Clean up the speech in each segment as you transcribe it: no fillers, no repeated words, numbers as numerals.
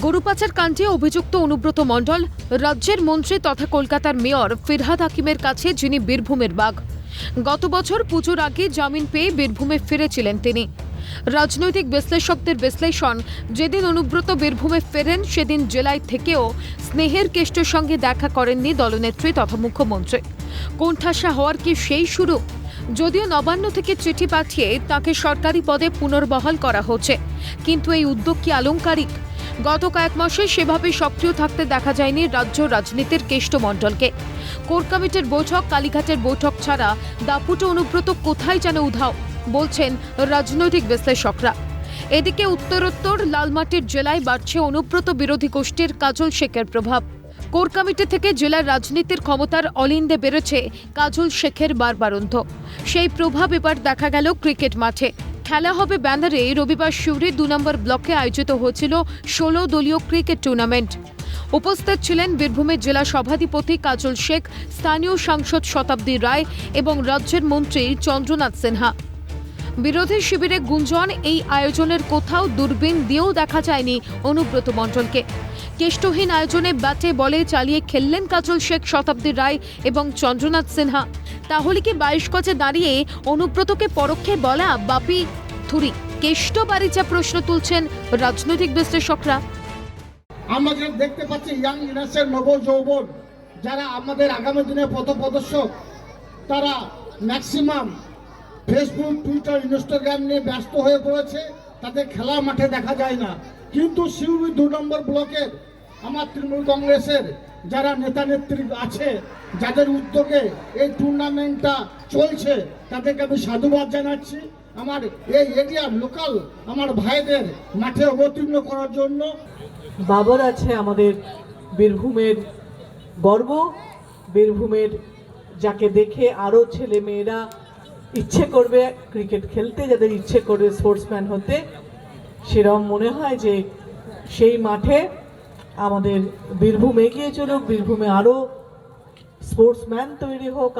গরু পাচার কাণ্ডে অভিযুক্ত অনুব্রত মণ্ডল রাজ্যের মন্ত্রী তথা কলকাতার মেয়র ফিরহাদ হাকিমের কাছে, যিনি বীরভূমের বাঘ। গত বছর পুজোর আগে জামিন পেয়ে বীরভূমে ফিরেছিলেন তিনি। রাজনৈতিক বিশ্লেষকদের বিশ্লেষণ, যেদিন অনুব্রত বীরভূমে ফেরেন সেদিন জেলায় থেকেও স্নেহের কেষ্টর সঙ্গে দেখা করেননি দলনেত্রী তথা মুখ্যমন্ত্রী। কোণঠাসা হওয়ার কি সেই শুরু? যদিও নবান্ন থেকে চিঠি পাঠিয়ে তাকে সরকারি পদে পুনর্বহাল করা হচ্ছে, কিন্তু এই উদ্যোগ কি আলংকারিক? গত কয়েক মাসে সেভাবে সক্রিয় থাকতে দেখা যায়নি রাজ্য রাজনীতির কেষ্টমণ্ডলকে। কোর কমিটির বৈঠক, কালীঘাটের বৈঠক ছাড়া দাপুটে অনুব্রত কোথায় যেন উধাও, বলছেন রাজনৈতিক বিশ্লেষকরা। এদিকে উত্তরোত্তর লালমাটির জেলায় বাড়ছে অনুব্রত বিরোধী গোষ্ঠীর কাজল শেখের প্রভাব। কোর কমিটি থেকে জেলার রাজনীতির ক্ষমতার অলিন্দে বেড়েছে কাজল শেখের বারবারন্ত। সেই প্রভাব এবার দেখা গেল ক্রিকেট মাঠে। খেলা হবে ব্যানারে। রবিবার সিউড়ি ২ নম্বর ব্লকে আয়োজিত হয়েছিল ১৬ দলীয় ক্রিকেট টুর্নামেন্ট। উপস্থিত ছিলেন বীরভূমের জেলা সভাধিপতি কাজল শেখ, স্থানীয় সাংসদ শতাব্দী রায় এবং রাজ্যের মন্ত্রী চন্দ্রনাথ সিনহা। বিরোধী শিবিরে গুঞ্জন, এই আয়োজনের কোথাও দূরবীন দিয়েও দেখা যায়নি অনুব্রত মণ্ডলকে। কেষ্টহীন আয়োজনে ব্যাটে বলে চালিয়ে খেললেন কাজল শেখ, শতাব্দী রায় এবং চন্দ্রনাথ সিনহা। তাহলে কি ২২ গজে দাঁড়িয়ে অনুব্রতকে পরোক্ষে বলা বাপি থুরি কেষ্ট বাড়িচা প্রশ্ন তুলছেন রাজনৈতিক বিশ্লেষকরা। আমরা যেটা দেখতে পাচ্ছি, ইয়াং জেনারেশন, নব যৌবন যারা আমাদের আগামী দিনের পথপ্রদর্শক, তারা ম্যাক্সিমাম ফেসবুক, টুইটার, ইনস্টাগ্রাম নিয়ে ব্যস্ত হয়ে পড়েছে। তাদের খেলার মাঠে দেখা যায় না। কিন্তু সিউড়ি ২ নম্বর ব্লকের আমার তৃণমূল কংগ্রেসের যারা নেতা নেত্রী আছে, যাদের উদ্যোগে এই টুর্নামেন্টটা চলছে, তাদেরকে আমি সাধুবাদ জানাচ্ছি। আমার এই এরিয়ার লোকাল আমার ভাইদের মাঠে অবতীর্ণ করার জন্য। বাবর আছে আমাদের বীরভূমের গর্ব, বীরভূমের যাকে দেখে আরও ছেলে মেয়েরা ইচ্ছে করবে ক্রিকেট খেলতে, যাদের ইচ্ছে করবে স্পোর্টসম্যান হতে। সেরকম মনে হয় যে সেই মাঠে আমাদের বীরভূম এগিয়ে চলুক, বীরভূমে আরও স্পোর্টসম্যান তৈরি হোক।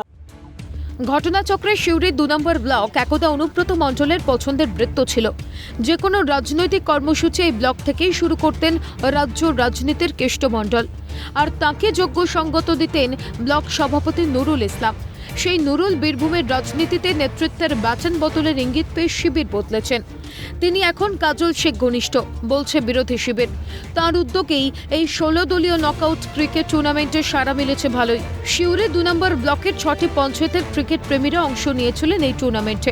ঘটনাচক্রে সিউড়ির ২ নম্বর ব্লক একদা অনুব্রত মণ্ডলের পছন্দের বৃত্ত ছিল। যে কোনো রাজনৈতিক কর্মসূচি এই ব্লক থেকেই শুরু করতেন রাজ্য রাজনীতির কেষ্টমণ্ডল, আর তাকে যোগ্য সঙ্গত দিতেন ব্লক সভাপতি নুরুল ইসলাম। সেই নুরুল বীরভূমের রাজনীতিতে নেতৃত্বের ব্যাটন বদলের ইঙ্গিত পেয়ে শিবির বদলেছেন। তিনি এখন কাজল শেখ ঘনিষ্ঠ, বলছে বিরোধী শিবির। তার উদ্যোগেই এই ১৬ দলীয় নকআউট ক্রিকেট টুর্নামেন্টে সাড়া মিলেছে ভালোই। সিউড়ি ২ নম্বর ব্লকের ৬টি পঞ্চায়েতের ক্রিকেট প্রেমীরা অংশ নিয়েছিলেন এই টুর্নামেন্টে।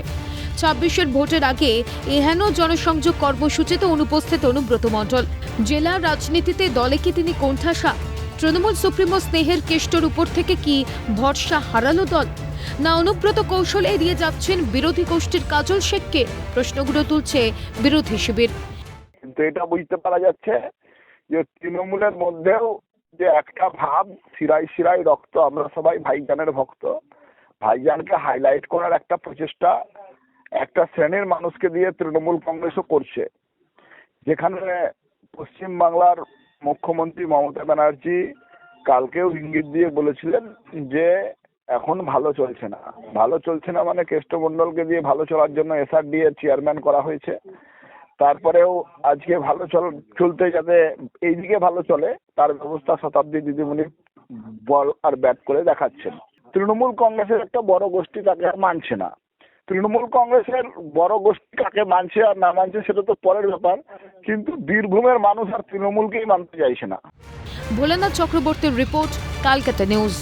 ২৬-এর ভোটের আগে এহেন জনসংযোগ কর্মসূচিতে অনুপস্থিত অনুব্রত মণ্ডল। জেলার রাজনীতিতে দলে কি তিনি কোণঠাসা? তৃণমূল সুপ্রিমো স্নেহের কেষ্টর উপর থেকে কি ভরসা হারালো দল, না অনুব্রত কৌশল এড়িয়ে যাচ্ছেন বিরোধী গোষ্ঠীর কাজল শেখকে? প্রশ্নগুলো তুলছে বিরোধী শিবির। কিন্তু এটা বুঝতে পারা যাচ্ছে যে তৃণমূলের মধ্যেও যে একটা ভাব, শিরায় শিরায় রক্ত, আমরা সবাই ভাইজানের ভক্ত, ভাইজানকে হাইলাইট করার একটা প্রচেষ্টা একটা শ্রেণীর মানুষকে দিয়ে তৃণমূল কংগ্রেসও করছে। যেখানে পশ্চিম বাংলার মুখ্যমন্ত্রী মমতা ব্যানার্জি কালকেও ইঙ্গিত দিয়ে বলেছিলেন যে এখন ভালো চলছে না। ভালো চলছে না মানে কেষ্টমণ্ডলকে দিয়ে ভালো চলার জন্য SRD এর চেয়ারম্যান করা হয়েছে। তারপরেও আজকে ভালো চলতে যাতে এইদিকে ভালো চলে তার ব্যবস্থা শতাব্দী দিদিমণি বল আর ব্যাট করে দেখাচ্ছেন। তৃণমূল কংগ্রেসের একটা বড় গোষ্ঠী তাকে আর মানছে না। তৃণমূল কংগ্রেসের বড় গোষ্ঠী কাকে মানছে আর না মানছে সেটা তো পরের ব্যাপার, কিন্তু বীরভূমের মানুষ আর তৃণমূলকেই মানতে চাইছে না। ভোলানাথ চক্রবর্তীর রিপোর্ট, কলকাতা নিউজ।